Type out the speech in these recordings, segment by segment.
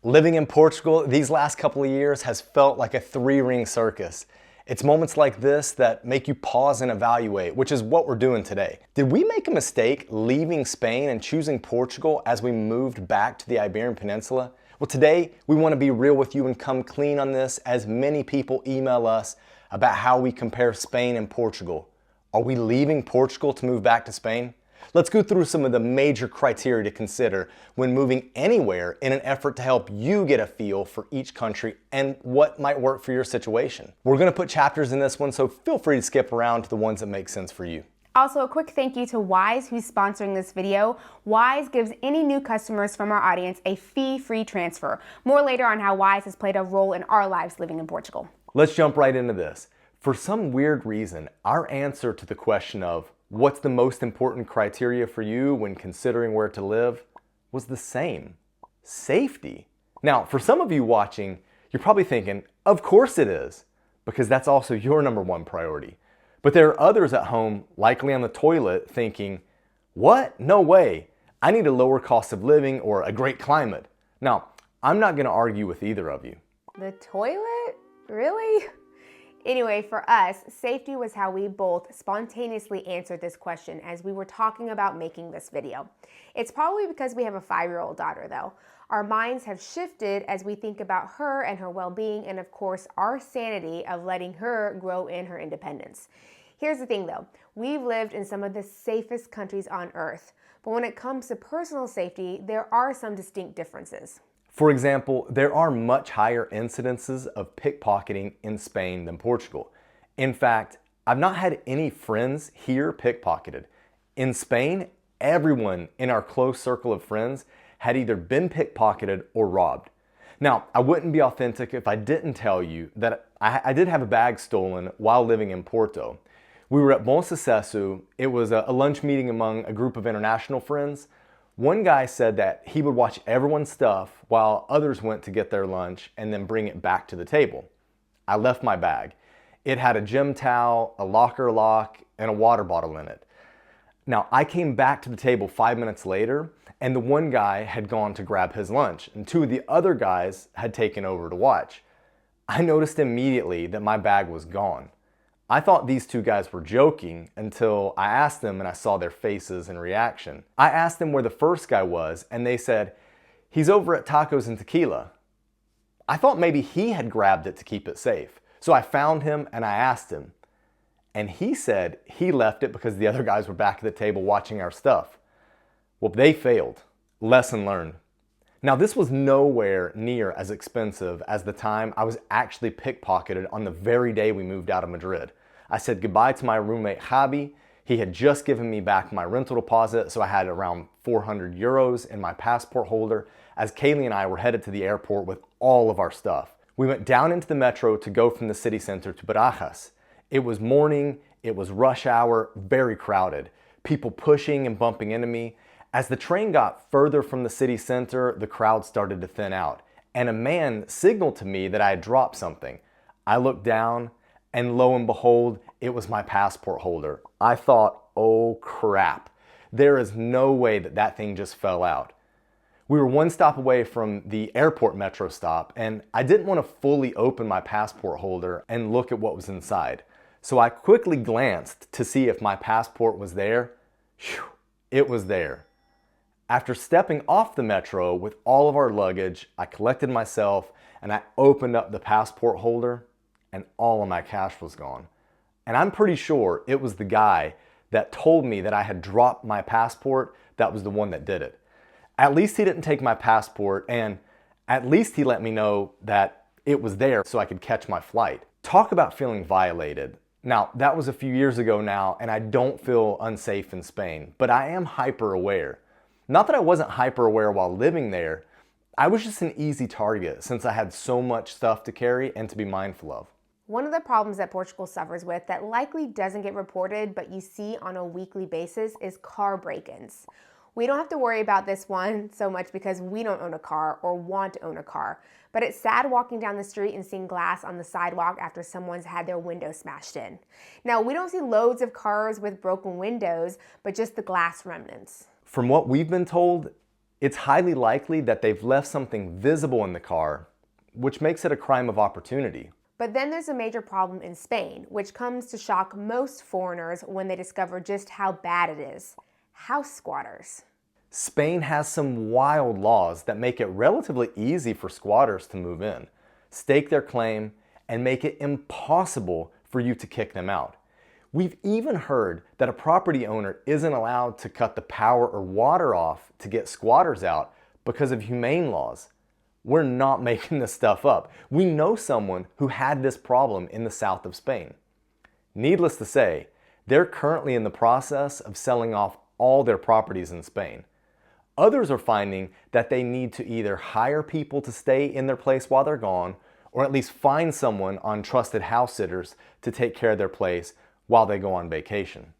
Living in Portugal these last couple of years has felt like a three-ring circus. It's moments like this that make you pause and evaluate, which is what we're doing today. Did we make a mistake leaving Spain and choosing Portugal as we moved back to the Iberian Peninsula? Well, today we want to be real with you and come clean on this, as many people email us about how we compare Spain and Portugal. Are we leaving Portugal to move back to Spain? Let's go through some of the major criteria to consider when moving anywhere in an effort to help you get a feel for each country and what might work for your situation. We're going to put chapters in this one, so feel free to skip around to the ones that make sense for you. Also, a quick thank you to Wise, who's sponsoring this video. Wise gives any new customers from our audience a fee-free transfer. More later on how Wise has played a role in our lives living in Portugal. Let's jump right into this. For some weird reason, our answer to the question of what's the most important criteria for you when considering where to live was the same: safety. Now, for some of you watching, you're probably thinking, of course it is, because that's also your number one priority. But there are others at home, likely on the toilet, thinking, what? No way. I need a lower cost of living or a great climate. Now, I'm not going to argue with either of you. The toilet? Really? Anyway, for us, safety was how we both spontaneously answered this question as we were talking about making this video. It's probably because we have a 5-year-old daughter, though. Our minds have shifted as we think about her and her well-being, and of course, our sanity of letting her grow in her independence. Here's the thing, though. We've lived in some of the safest countries on earth, but when it comes to personal safety, there are some distinct differences. For example, there are much higher incidences of pickpocketing in Spain than Portugal. In fact, I've not had any friends here pickpocketed. In Spain, everyone in our close circle of friends had either been pickpocketed or robbed. Now, I wouldn't be authentic if I didn't tell you that I did have a bag stolen while living in Porto. We were at Bom Sucesso. It was a lunch meeting among a group of international friends. One guy said that he would watch everyone's stuff while others went to get their lunch and then bring it back to the table. I left my bag. It had a gym towel, a locker lock, and a water bottle in it. Now, I came back to the table 5 minutes later, and the one guy had gone to grab his lunch, and 2 of the other guys had taken over to watch. I noticed immediately that my bag was gone. I thought these 2 guys were joking until I asked them and I saw their faces and reaction. I asked them where the first guy was, and they said, he's over at Tacos and Tequila. I thought maybe he had grabbed it to keep it safe. So I found him and I asked him. And he said he left it because the other guys were back at the table watching our stuff. Well, they failed. Lesson learned. Now, this was nowhere near as expensive as the time I was actually pickpocketed on the very day we moved out of Madrid. I said goodbye to my roommate Javi. He had just given me back my rental deposit, so I had around 400 euros in my passport holder as Kalie and I were headed to the airport with all of our stuff. We went down into the metro to go from the city center to Barajas. It was morning, it was rush hour, very crowded. People pushing and bumping into me. As the train got further from the city center, the crowd started to thin out, and a man signaled to me that I had dropped something. I looked down, and lo and behold, it was my passport holder. I thought, oh crap, there is no way that that thing just fell out. We were 1 stop away from the airport metro stop, and I didn't want to fully open my passport holder and look at what was inside. So I quickly glanced to see if my passport was there. Whew, it was there. After stepping off the metro with all of our luggage, I collected myself and I opened up the passport holder, and all of my cash was gone. And I'm pretty sure it was the guy that told me that I had dropped my passport that was the one that did it. At least he didn't take my passport, and at least he let me know that it was there so I could catch my flight. Talk about feeling violated. Now, that was a few years ago now, and I don't feel unsafe in Spain, but I am hyper aware. Not that I wasn't hyper aware while living there, I was just an easy target since I had so much stuff to carry and to be mindful of. One of the problems that Portugal suffers with that likely doesn't get reported but you see on a weekly basis is car break-ins. We don't have to worry about this one so much because we don't own a car or want to own a car, but it's sad walking down the street and seeing glass on the sidewalk after someone's had their window smashed in. Now, we don't see loads of cars with broken windows, but just the glass remnants. From what we've been told, It's highly likely that they've left something visible in the car, which makes it a crime of opportunity. But then there's a major problem in Spain, which comes to shock most foreigners when they discover just how bad it is. House squatters. Spain has some wild laws that make it relatively easy for squatters to move in, stake their claim, and make it impossible for you to kick them out. We've even heard that a property owner isn't allowed to cut the power or water off to get squatters out because of humane laws. We're not making this stuff up. We know someone who had this problem in the south of Spain. Needless to say, they're currently in the process of selling off all their properties in Spain. Others are finding that they need to either hire people to stay in their place while they're gone, or at least find someone on trusted house sitters to take care of their place while they go on vacation.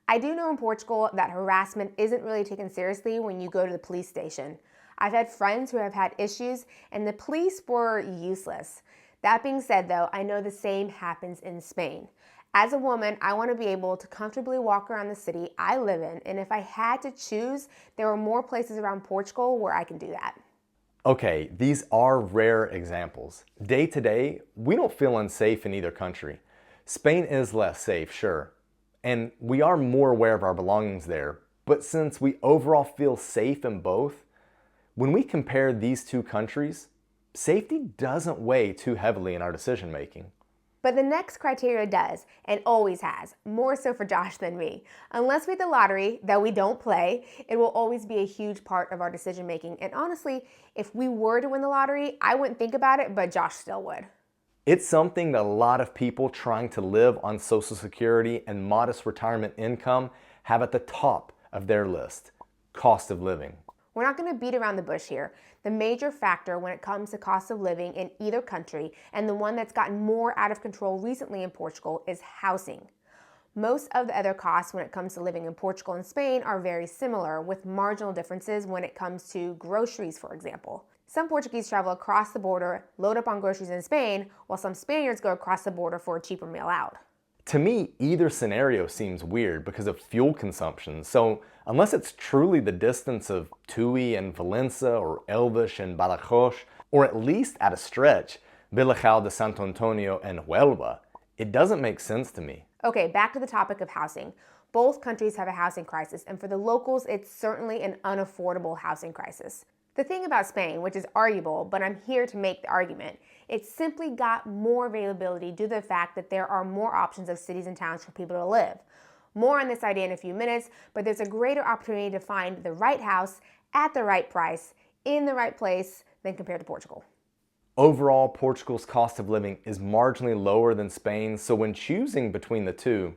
I do know in Portugal that harassment isn't really taken seriously when you go to the police station. I've had friends who have had issues and the police were useless. That being said though, I know the same happens in Spain. As a woman, I want to be able to comfortably walk around the city I live in, and if I had to choose, there are more places around Portugal where I can do that. Okay, these are rare examples. Day to day, we don't feel unsafe in either country. Spain is less safe, sure, and we are more aware of our belongings there, but since we overall feel safe in both, when we compare these two countries, safety doesn't weigh too heavily in our decision making. But the next criteria does, and always has, more so for Josh than me. Unless we hit the lottery, that we don't play, it will always be a huge part of our decision making. And honestly, if we were to win the lottery, I wouldn't think about it, but Josh still would. It's something that a lot of people trying to live on Social Security and modest retirement income have at the top of their list: cost of living. We're not going to beat around the bush here. The major factor when it comes to cost of living in either country, and the one that's gotten more out of control recently in Portugal, is housing. Most of the other costs when it comes to living in Portugal and Spain are very similar, with marginal differences when it comes to groceries, for example. Some Portuguese travel across the border, load up on groceries in Spain, while some Spaniards go across the border for a cheaper meal out. To me, either scenario seems weird because of fuel consumption, so unless it's truly the distance of Tui and Valença or Elvas and Badajoz, or at least at a stretch, Villareal de Santo Antonio and Huelva, it doesn't make sense to me. Okay, back to the topic of housing. Both countries have a housing crisis, and for the locals, it's certainly an unaffordable housing crisis. The thing about Spain, which is arguable, but I'm here to make the argument, it's simply got more availability due to the fact that there are more options of cities and towns for people to live. More on this idea in a few minutes, but there's a greater opportunity to find the right house at the right price in the right place than compared to Portugal. Overall, Portugal's cost of living is marginally lower than Spain's, so when choosing between the two,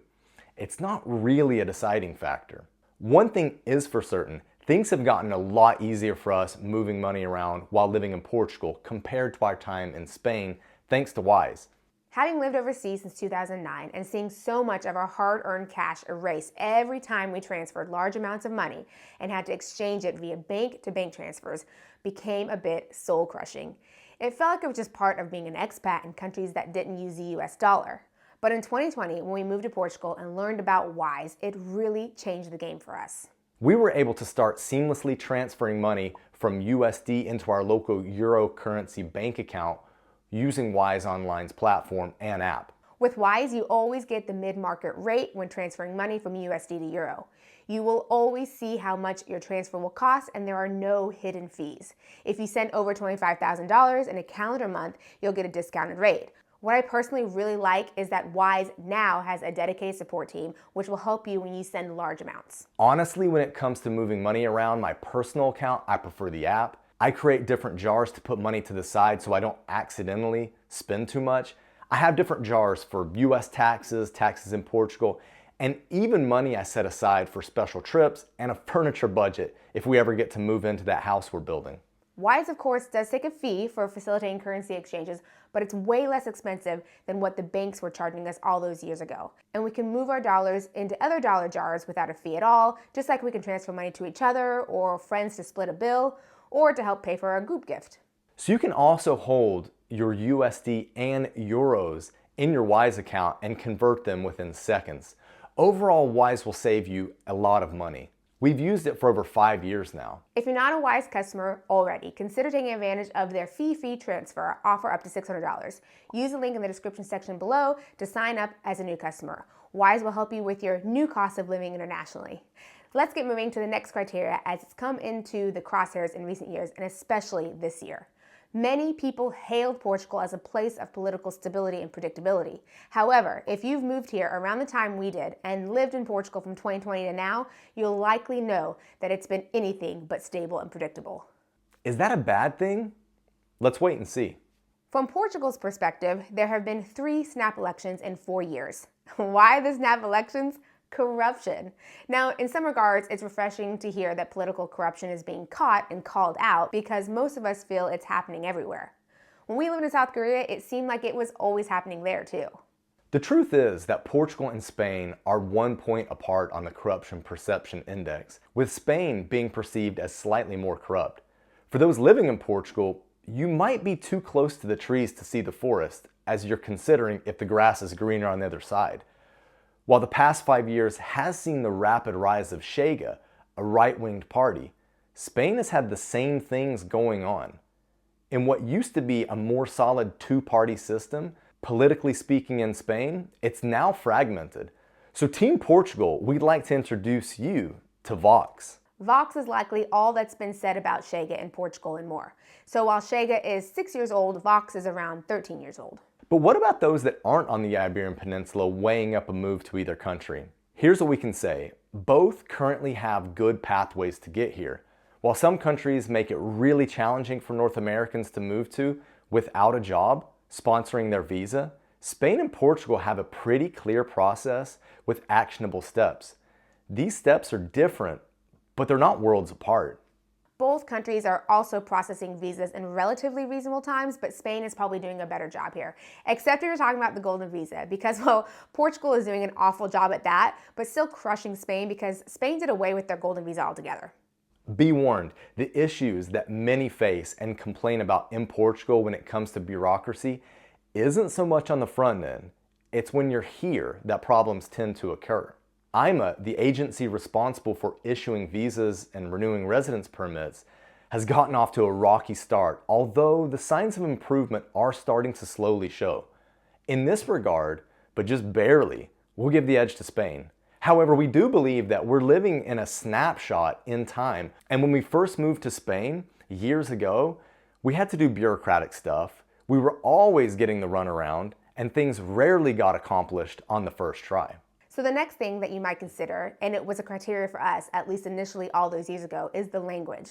it's not really a deciding factor. One thing is for certain: things have gotten a lot easier for us moving money around while living in Portugal compared to our time in Spain, thanks to Wise. Having lived overseas since 2009 and seeing so much of our hard-earned cash erased every time we transferred large amounts of money and had to exchange it via bank-to-bank transfers became a bit soul-crushing. It felt like it was just part of being an expat in countries that didn't use the US dollar. But in 2020, when we moved to Portugal and learned about Wise, it really changed the game for us. We were able to start seamlessly transferring money from USD into our local euro currency bank account using Wise Online's platform and app. With Wise, you always get the mid-market rate when transferring money from USD to Euro. You will always see how much your transfer will cost, and there are no hidden fees. If you send over $25,000 in a calendar month, you'll get a discounted rate. What I personally really like is that Wise now has a dedicated support team, which will help you when you send large amounts. Honestly, when it comes to moving money around my personal account, I prefer the app. I create different jars to put money to the side so I don't accidentally spend too much. I have different jars for US taxes, taxes in Portugal, and even money I set aside for special trips and a furniture budget if we ever get to move into that house we're building. Wise, of course, does take a fee for facilitating currency exchanges, but it's way less expensive than what the banks were charging us all those years ago. And we can move our dollars into other dollar jars without a fee at all, just like we can transfer money to each other or friends to split a bill or to help pay for a group gift. So you can also hold your USD and euros in your Wise account and convert them within seconds. Overall, Wise will save you a lot of money. We've used it for over 5 years now. If you're not a Wise customer already, consider taking advantage of their fee-free transfer offer up to $600. Use the link in the description section below to sign up as a new customer. Wise will help you with your new cost of living internationally. Let's get moving to the next criteria as it's come into the crosshairs in recent years, and especially this year. Many people hailed Portugal as a place of political stability and predictability. However, if you've moved here around the time we did and lived in Portugal from 2020 to now, you'll likely know that it's been anything but stable and predictable. Is that a bad thing? Let's wait and see. From Portugal's perspective, there have been 3 snap elections in 4 years. Why the snap elections? Corruption. Now, in some regards, it's refreshing to hear that political corruption is being caught and called out because most of us feel it's happening everywhere. When we lived in South Korea, it seemed like it was always happening there too. The truth is that Portugal and Spain are 1 point apart on the corruption perception index, with Spain being perceived as slightly more corrupt. For those living in Portugal, you might be too close to the trees to see the forest as you're considering if the grass is greener on the other side. While the past 5 years has seen the rapid rise of Chega, a right-winged party, Spain has had the same things going on. In what used to be a more solid 2-party system, politically speaking in Spain, it's now fragmented. So Team Portugal, we'd like to introduce you to Vox. Vox is likely all that's been said about Chega in Portugal and more. So while Chega is 6 years old, Vox is around 13 years old. But what about those that aren't on the Iberian Peninsula weighing up a move to either country? Here's what we can say. Both currently have good pathways to get here. While some countries make it really challenging for North Americans to move to without a job, sponsoring their visa, Spain and Portugal have a pretty clear process with actionable steps. These steps are different, but they're not worlds apart. Both countries are also processing visas in relatively reasonable times, but Spain is probably doing a better job here. Except if you're talking about the golden visa, because, well, Portugal is doing an awful job at that, but still crushing Spain because Spain did away with their golden visa altogether. Be warned, the issues that many face and complain about in Portugal when it comes to bureaucracy isn't so much on the front end. It's when you're here that problems tend to occur. IMA, the agency responsible for issuing visas and renewing residence permits, has gotten off to a rocky start, although the signs of improvement are starting to slowly show. In this regard, but just barely, we'll give the edge to Spain. However, we do believe that we're living in a snapshot in time, and when we first moved to Spain years ago, we had to do bureaucratic stuff, we were always getting the runaround, and things rarely got accomplished on the first try. So the next thing that you might consider, and it was a criteria for us, at least initially all those years ago, is the language.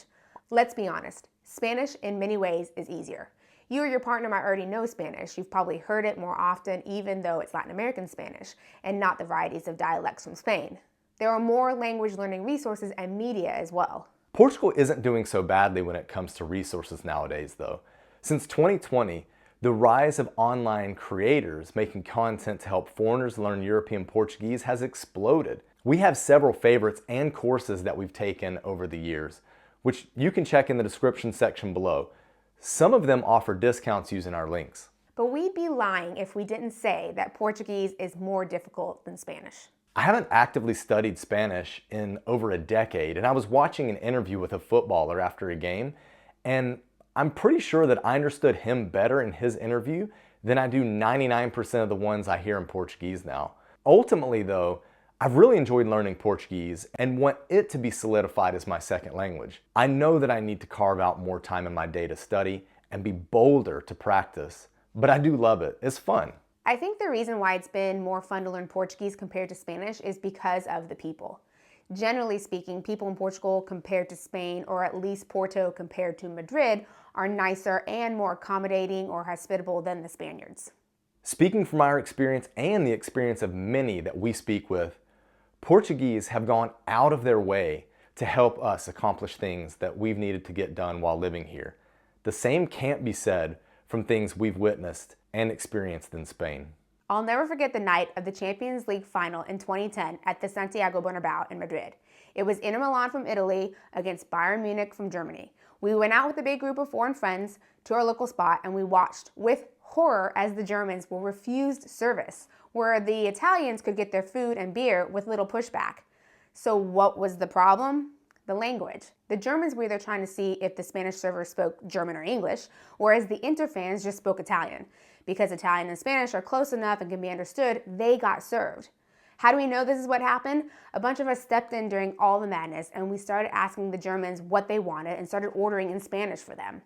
Let's be honest, Spanish in many ways is easier. You or your partner might already know Spanish. You've probably heard it more often, even though it's Latin American Spanish, and not the varieties of dialects from Spain. There are more language learning resources and media as well. Portugal isn't doing so badly when it comes to resources nowadays, though. Since 2020, the rise of online creators making content to help foreigners learn European Portuguese has exploded. We have several favorites and courses that we've taken over the years, which you can check in the description section below. Some of them offer discounts using our links. But we'd be lying if we didn't say that Portuguese is more difficult than Spanish. I haven't actively studied Spanish in over a decade, and I was watching an interview with a footballer after a game, and I'm pretty sure that I understood him better in his interview than I do 99% of the ones I hear in Portuguese now. Ultimately though, I've really enjoyed learning Portuguese and want it to be solidified as my second language. I know that I need to carve out more time in my day to study and be bolder to practice, but I do love it. It's fun. I think the reason why it's been more fun to learn Portuguese compared to Spanish is because of the people. Generally speaking, people in Portugal compared to Spain, or at least Porto compared to Madrid, are nicer and more accommodating or hospitable than the Spaniards. Speaking from our experience and the experience of many that we speak with, Portuguese have gone out of their way to help us accomplish things that we've needed to get done while living here. The same can't be said from things we've witnessed and experienced in Spain. I'll never forget the night of the Champions League final in 2010 at the Santiago Bernabéu in Madrid. It was Inter Milan from Italy against Bayern Munich from Germany. We went out with a big group of foreign friends to our local spot and we watched with horror as the Germans were refused service, where the Italians could get their food and beer with little pushback. So what was the problem? The language. The Germans were either trying to see if the Spanish servers spoke German or English, whereas the Interfans just spoke Italian. Because Italian and Spanish are close enough and can be understood, they got served. How do we know this is what happened? A bunch of us stepped in during all the madness and we started asking the Germans what they wanted and started ordering in Spanish for them.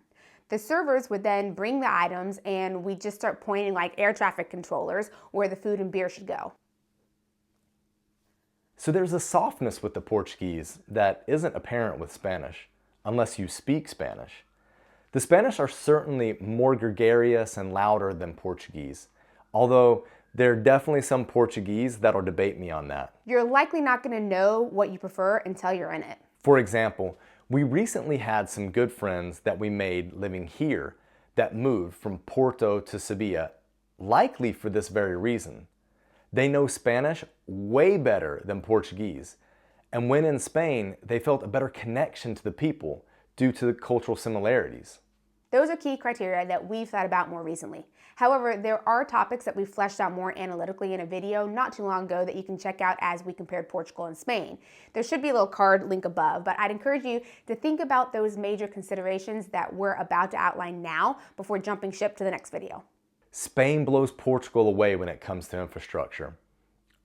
The servers would then bring the items and we'd just start pointing like air traffic controllers where the food and beer should go. So there's a softness with the Portuguese that isn't apparent with Spanish, unless you speak Spanish. The Spanish are certainly more gregarious and louder than Portuguese, although there are definitely some Portuguese that'll debate me on that. You're likely not going to know what you prefer until you're in it. For example, we recently had some good friends that we made living here that moved from Porto to Sevilla, likely for this very reason. They know Spanish way better than Portuguese, and when in Spain, they felt a better connection to the people due to the cultural similarities. Those are key criteria that we've thought about more recently. However, there are topics that we fleshed out more analytically in a video not too long ago that you can check out as we compared Portugal and Spain. There should be a little card link above, but I'd encourage you to think about those major considerations that we're about to outline now before jumping ship to the next video. Spain blows Portugal away when it comes to infrastructure.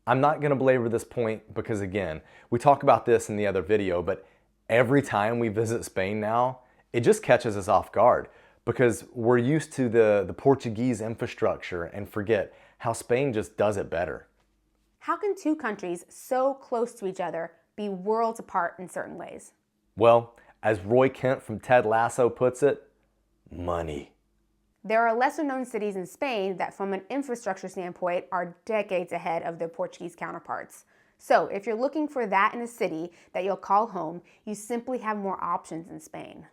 I'm not going to belabor this point because, again, we talk about this in the other video, but every time we visit Spain now, it just catches us off guard because we're used to the Portuguese infrastructure and forget how Spain just does it better. How can two countries so close to each other be worlds apart in certain ways? Well, as Roy Kent from Ted Lasso puts it, money. There are lesser known cities in Spain that from an infrastructure standpoint are decades ahead of their Portuguese counterparts. So if you're looking for that in a city that you'll call home, you simply have more options in Spain.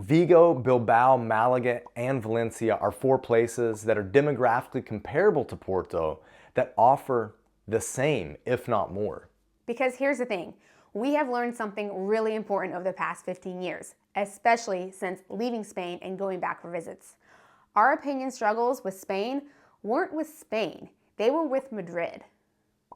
Vigo, Bilbao, Malaga, and Valencia are 4 places that are demographically comparable to Porto that offer the same, if not more. Because here's the thing, we have learned something really important over the past 15 years, especially since leaving Spain and going back for visits. Our opinion struggles with Spain weren't with Spain, they were with Madrid.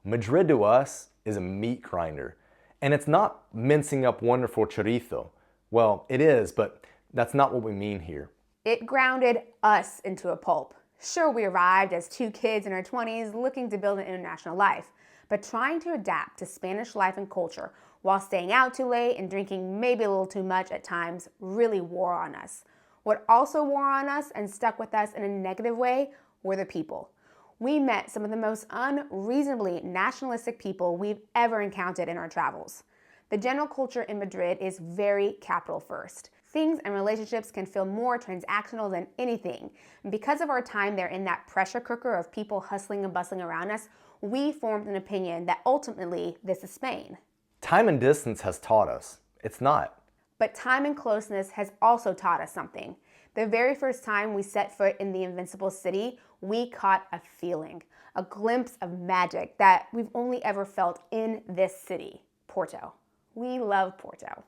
Madrid to us is a meat grinder, and it's not mincing up wonderful chorizo. Well, it is, but that's not what we mean here. It grounded us into a pulp. Sure, we arrived as 2 kids in our 20s looking to build an international life, but trying to adapt to Spanish life and culture while staying out too late and drinking maybe a little too much at times really wore on us. What also wore on us and stuck with us in a negative way were the people. We met some of the most unreasonably nationalistic people we've ever encountered in our travels. The general culture in Madrid is very capital first. Things and relationships can feel more transactional than anything. And because of our time there in that pressure cooker of people hustling and bustling around us, we formed an opinion that ultimately this is Spain. Time and distance has taught us. It's not. But time and closeness has also taught us something. The very first time we set foot in the invincible city, we caught a feeling, a glimpse of magic that we've only ever felt in this city, Porto. We love Porto.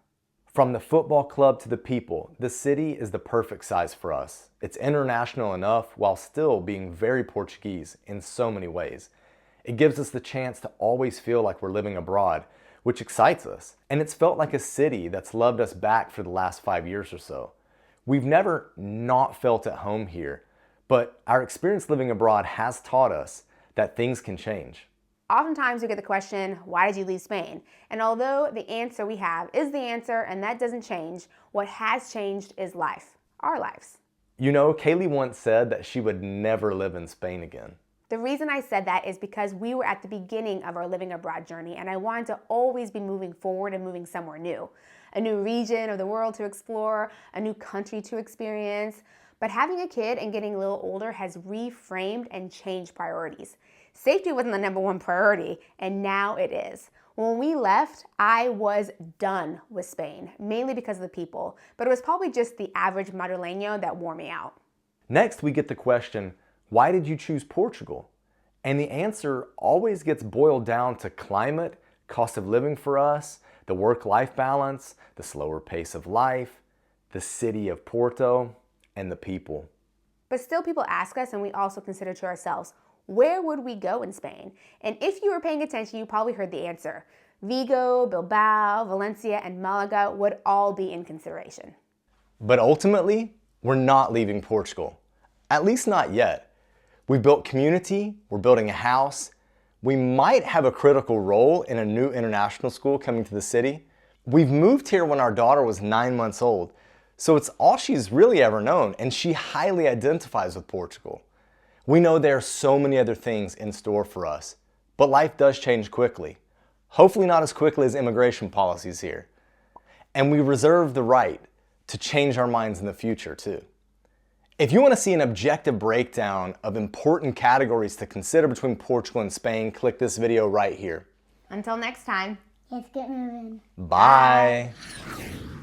From the football club to the people, the city is the perfect size for us. It's international enough while still being very Portuguese in so many ways. It gives us the chance to always feel like we're living abroad, which excites us. And it's felt like a city that's loved us back for the last 5 years or so. We've never not felt at home here, but our experience living abroad has taught us that things can change. Oftentimes we get the question, why did you leave Spain? And although the answer we have is the answer and that doesn't change, what has changed is life, our lives. You know, Kalie once said that she would never live in Spain again. The reason I said that is because we were at the beginning of our living abroad journey and I wanted to always be moving forward and moving somewhere new. A new region of the world to explore, a new country to experience. But having a kid and getting a little older has reframed and changed priorities. Safety wasn't the #1 priority, and now it is. When we left, I was done with Spain, mainly because of the people, but it was probably just the average Madrileño that wore me out. Next, we get the question, why did you choose Portugal? And the answer always gets boiled down to climate, cost of living for us, the work-life balance, the slower pace of life, the city of Porto, and the people. But still people ask us, and we also consider to ourselves, where would we go in Spain? And if you were paying attention, you probably heard the answer. Vigo, Bilbao, Valencia, and Malaga would all be in consideration. But ultimately, we're not leaving Portugal. At least not yet. We've built community, we're building a house. We might have a critical role in a new international school coming to the city. We've moved here when our daughter was 9 months old, so it's all she's really ever known, and she highly identifies with Portugal. We know there are so many other things in store for us, but life does change quickly. Hopefully not as quickly as immigration policies here. And we reserve the right to change our minds in the future too. If you want to see an objective breakdown of important categories to consider between Portugal and Spain, click this video right here. Until next time. Let's get moving. Bye. Bye.